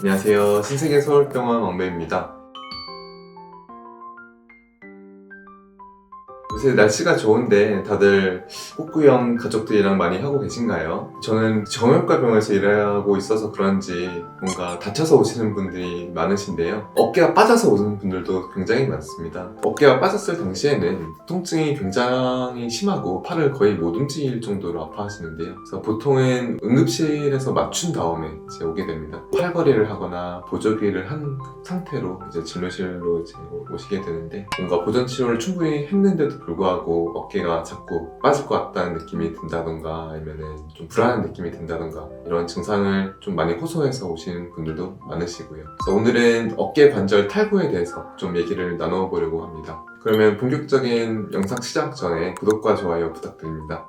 안녕하세요. 신세계 서울병원 왕배입니다. 요새 날씨가 좋은데 다들 꽃구경 가족들이랑 많이 하고 계신가요? 저는 정형외과 병원에서 일하고 있어서 그런지 뭔가 다쳐서 오시는 분들이 많으신데요. 어깨가 빠져서 오는 분들도 굉장히 많습니다. 어깨가 빠졌을 당시에는 통증이 굉장히 심하고 팔을 거의 못 움직일 정도로 아파하시는데요. 그래서 보통은 응급실에서 맞춘 다음에 이제 오게 됩니다. 팔걸이를 하거나 보조기를 한 상태로 이제 진료실로 이제 오시게 되는데, 뭔가 보전 치료를 충분히 했는데도 불구하고 어깨가 자꾸 빠질 것 같다는 느낌이 든다던가, 아니면은 좀 불안한 느낌이 든다던가, 이런 증상을 좀 많이 호소해서 오시는 분들도 많으시고요. 그래서 오늘은 어깨 관절 탈구에 대해서 좀 얘기를 나눠보려고 합니다. 그러면 본격적인 영상 시작 전에 구독과 좋아요 부탁드립니다.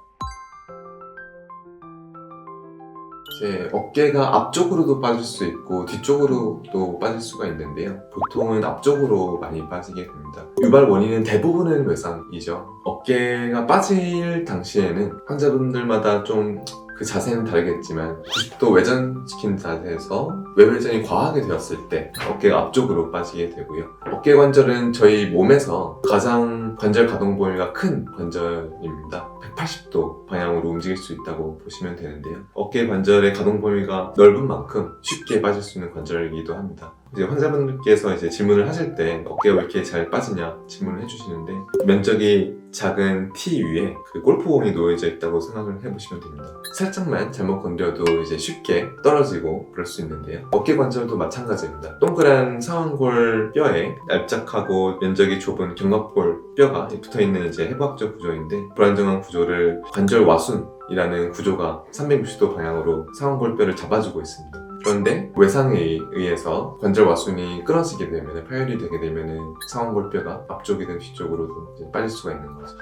이제 어깨가 앞쪽으로도 빠질 수 있고 뒤쪽으로도 빠질 수가 있는데요. 보통은 앞쪽으로 많이 빠지게 됩니다. 유발 원인은 대부분은 외상이죠. 어깨가 빠질 당시에는 환자분들마다 좀 그 자세는 다르겠지만 90도 외전시킨 자세에서 외회전이 과하게 되었을 때 어깨가 앞쪽으로 빠지게 되고요. 어깨 관절은 저희 몸에서 가장 관절 가동 범위가 큰 관절입니다. 180도 방향으로 움직일 수 있다고 보시면 되는데요. 어깨 관절의 가동 범위가 넓은 만큼 쉽게 빠질 수 있는 관절이기도 합니다. 이제 환자분들께서 이제 질문을 하실 때 어깨가 왜 이렇게 잘 빠지냐 질문을 해주시는데, 면적이 작은 티 위에 그 골프공이 놓여져 있다고 생각을 해보시면 됩니다. 살짝만 잘못 건드려도 이제 쉽게 떨어지고 그럴 수 있는데요. 어깨 관절도 마찬가지입니다. 동그란 상완골 뼈에 납작하고 면적이 좁은 견갑골 뼈가 붙어있는 이제 해부학적 구조인데, 불안정한 구조를 관절 와순이라는 구조가 360도 방향으로 상완골 뼈를 잡아주고 있습니다. 그런데 외상에 의해서 관절 와순이 끊어지게 되면, 파열이 되게 되면 상완골 뼈가 앞쪽이든 뒤쪽으로도 이제 빠질 수가 있는 거죠.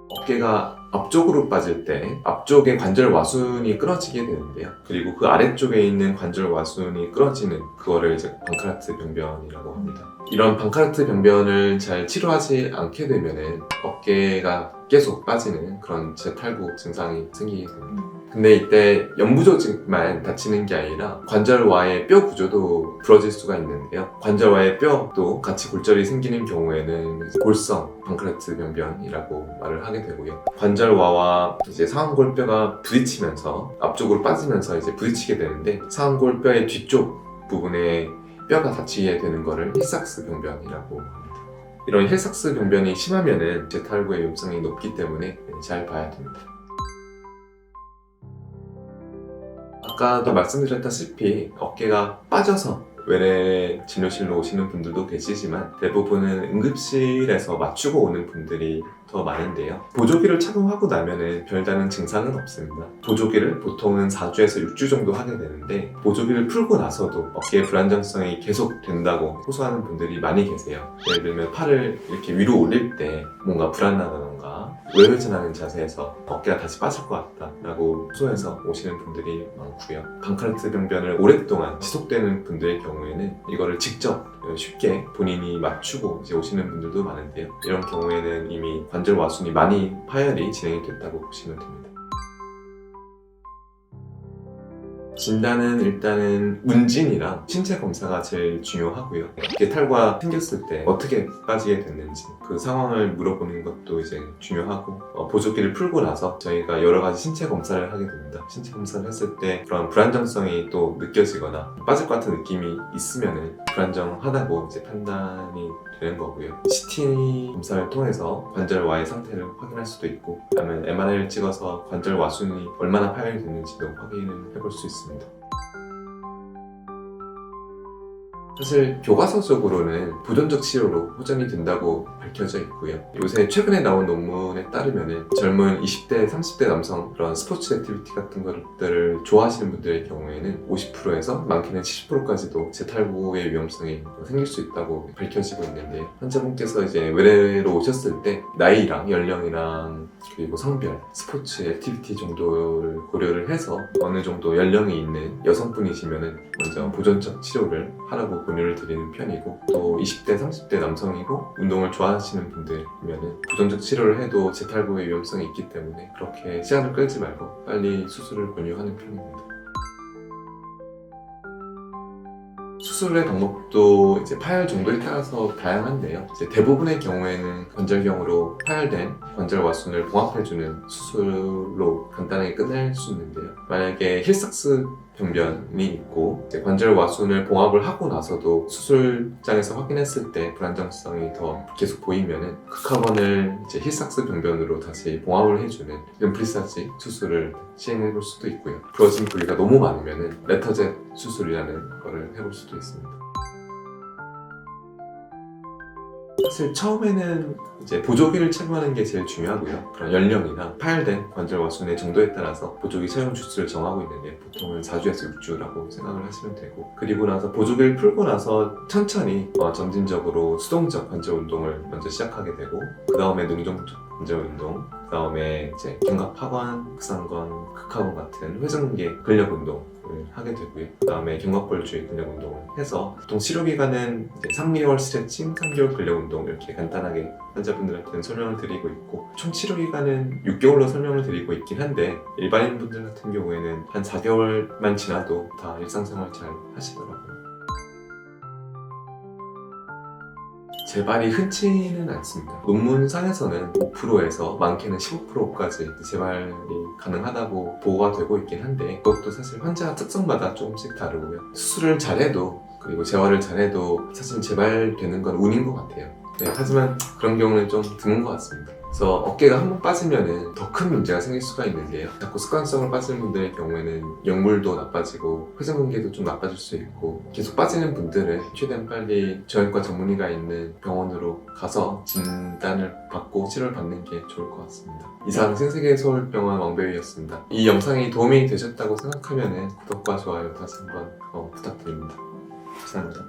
어깨가 앞쪽으로 빠질 때 앞쪽의 관절 와순이 끊어지게 되는데요. 그리고 그 아래쪽에 있는 관절 와순이 끊어지는 그거를 이제 방카라트 병변이라고 합니다. 이런 방카라트 병변을 잘 치료하지 않게 되면은 어깨가 계속 빠지는 그런 재탈구 증상이 생기게 됩니다. 근데 이때 연부조직만 다치는 게 아니라 관절와의 뼈 구조도 부러질 수가 있는데요. 관절와의 뼈도 같이 골절이 생기는 경우에는 골성 방카라트 병변이라고 말을 하게 되고요. 관절와와 이제 상완골뼈가 부딪히면서 앞쪽으로 빠지면서 이제 부딪히게 되는데, 상완골뼈의 뒤쪽 부분에 뼈가 다치게 되는 거를 힐삭스 병변이라고 합니다. 이런 힐삭스 병변이 심하면은 재탈구의 위험성이 높기 때문에 잘 봐야 됩니다. 아까도 말씀드렸다시피 어깨가 빠져서 외래 진료실로 오시는 분들도 계시지만 대부분은 응급실에서 맞추고 오는 분들이 더 많은데요. 보조기를 착용하고 나면은 별다른 증상은 없습니다. 보조기를 보통은 4주에서 6주 정도 하게 되는데, 보조기를 풀고 나서도 어깨의 불안정성이 계속 된다고 호소하는 분들이 많이 계세요. 예를 들면 팔을 이렇게 위로 올릴 때 뭔가 불안하다던가 외회전하는 자세에서 어깨가 다시 빠질 것 같다 라고 호소해서 오시는 분들이 많고요. 방카라트 병변을 오랫동안 지속되는 분들의 경우에는 이거를 직접 쉽게 본인이 맞추고 이제 오시는 분들도 많은데요. 이런 경우에는 이미 관절 와순이 많이 파열이 진행이 됐다고 보시면 됩니다. 진단은 일단은 문진이랑 신체 검사가 제일 중요하고요. 어깨 탈구가 생겼을 때 어떻게 빠지게 됐는지 그 상황을 물어보는 것도 이제 중요하고, 보조기를 풀고 나서 저희가 여러 가지 신체 검사를 하게 됩니다. 신체 검사를 했을 때 그런 불안정성이 또 느껴지거나 빠질 것 같은 느낌이 있으면은 불안정하다고 이제 판단이 되는 거고요. CT 검사를 통해서 관절와의 상태를 확인할 수도 있고, 아니면 MRI를 찍어서 관절 와순이 얼마나 파열이 됐는지도 확인을 해볼 수 있습니다. 사실 교과서적으로는 보존적 치료로 호전이 된다고 밝혀져 있고요. 요새 최근에 나온 논문에 따르면 젊은 20대, 30대 남성 그런 스포츠 액티비티 같은 것들을 좋아하시는 분들의 경우에는 50%에서 많게는 70%까지도 재탈구의 위험성이 생길 수 있다고 밝혀지고 있는데요. 환자분께서 이제 외래로 오셨을 때 나이랑 연령이랑 그리고 성별, 스포츠 액티비티 정도를 고려를 해서 어느 정도 연령이 있는 여성분이시면 먼저 보존적 치료를 하라고 권유를 드리는 편이고, 또 20대, 30대 남성이고 운동을 좋아하시는 분들이면 보존적 치료를 해도 재탈구의 위험성이 있기 때문에 그렇게 시간을 끌지 말고 빨리 수술을 권유하는 편입니다. 수술의 방법도 이제 파열 정도에 따라서 다양한데요. 이제 대부분의 경우에는 관절경으로 파열된 관절 와순을 봉합해주는 수술로 간단하게 끝낼 수 있는데요. 만약에 힐삭스 병변이 있고 이제 관절 와순을 봉합을 하고 나서도 수술장에서 확인했을 때 불안정성이 더 계속 보이면은 극하번을 이제 힐삭스 병변으로 다시 봉합을 해주는 림프리사지 수술을 시행해 볼 수도 있고요. 부러진 부위가 너무 많으면은 레터젯 수술이라는 거를 해볼 수도 있습니다. 사실 처음에는 이제 보조기를 착용하는 게 제일 중요하고요. 그런 연령이나 파열된 관절 와순의 정도에 따라서 보조기 사용 주수를 정하고 있는데 보통은 4주에서 6주라고 생각을 하시면 되고, 그리고 나서 보조기를 풀고 나서 천천히 점진적으로 수동적 관절 운동을 먼저 시작하게 되고, 그 다음에 능동적 관절 운동, 그 다음에 이제 견갑하관, 극상관, 극하관 같은 회전근개 근력 운동을 하게 되고요. 그 다음에 견갑골 주위 근력 운동을 해서 보통 치료 기간은 이제 3개월 스트레칭, 3개월 근력 운동 이렇게 간단하게 환자분들한테는 설명을 드리고 있고, 총 치료 기간은 6개월로 설명을 드리고 있긴 한데 일반인 분들 같은 경우에는 한 4개월만 지나도 다 일상생활 잘 하시더라고요. 재발이 흔치는 않습니다. 논문상에서는 5%에서 많게는 15%까지 재발이 가능하다고 보고가 되고 있긴 한데, 그것도 사실 환자 특성마다 조금씩 다르고요. 수술을 잘해도, 그리고 재활을 잘해도 사실 재발되는 건 운인 것 같아요. 네, 하지만 그런 경우는 좀 드문 것 같습니다. 그래서 어깨가 한번 빠지면 더 큰 문제가 생길 수가 있는데요. 자꾸 습관성으로 빠지는 분들의 경우에는 역물도 나빠지고 회전근개도 좀 나빠질 수 있고, 계속 빠지는 분들은 최대한 빨리 정형외과 전문의가 있는 병원으로 가서 진단을 받고 치료를 받는 게 좋을 것 같습니다. 이상 신세계서울병원 왕배우였습니다. 이 영상이 도움이 되셨다고 생각하면 구독과 좋아요 다시 한번 부탁드립니다. 감사합니다.